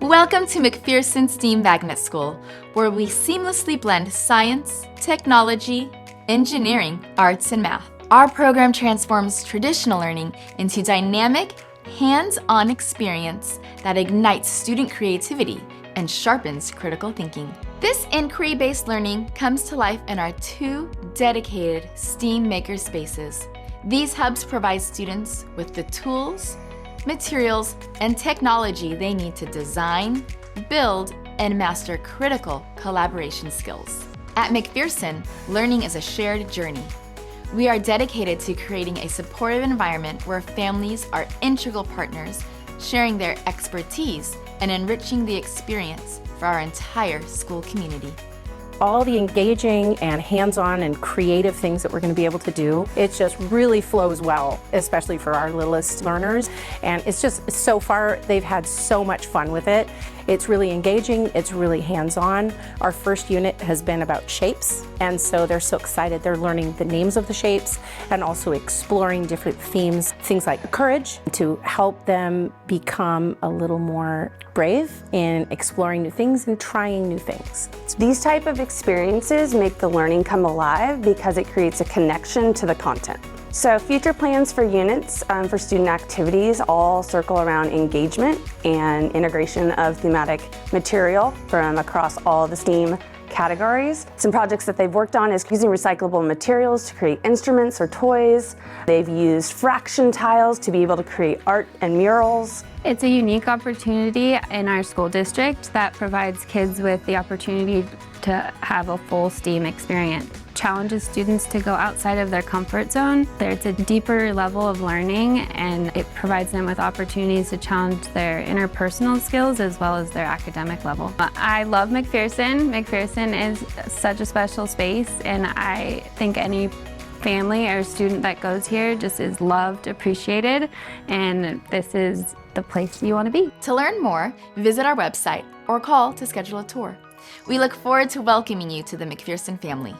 Welcome to McPherson STEAM Magnet School, where we seamlessly blend science, technology, engineering, arts, and math. Our program transforms traditional learning into dynamic, hands-on experience that ignites student creativity and sharpens critical thinking. This inquiry-based learning comes to life in our 2 dedicated STEAM maker spaces. These hubs provide students with the tools, materials, and technology they need to design, build, and master critical collaboration skills. At McPherson, learning is a shared journey. We are dedicated to creating a supportive environment where families are integral partners, sharing their expertise and enriching the experience for our entire school community. All the engaging and hands-on and creative things that we're going to be able to do, it just really flows well, especially for our littlest learners. And it's just, so far, they've had so much fun with it. It's really engaging, it's really hands-on. Our first unit has been about shapes, and so they're so excited. They're learning the names of the shapes and also exploring different themes, things like courage, to help them become a little more brave in exploring new things and trying new things. These type of experiences make the learning come alive because it creates a connection to the content. So future plans for units for student activities all circle around engagement and integration of thematic material from across all the STEAM categories. Some projects that they've worked on is using recyclable materials to create instruments or toys. They've used fraction tiles to be able to create art and murals. It's a unique opportunity in our school district that provides kids with the opportunity to have a full STEAM experience. Challenges students to go outside of their comfort zone. It's a deeper level of learning, and it provides them with opportunities to challenge their interpersonal skills as well as their academic level. I love McPherson. McPherson is such a special space, and I think any family or student that goes here just is loved, appreciated, and this is the place you want to be. To learn more, visit our website or call to schedule a tour. We look forward to welcoming you to the McPherson family.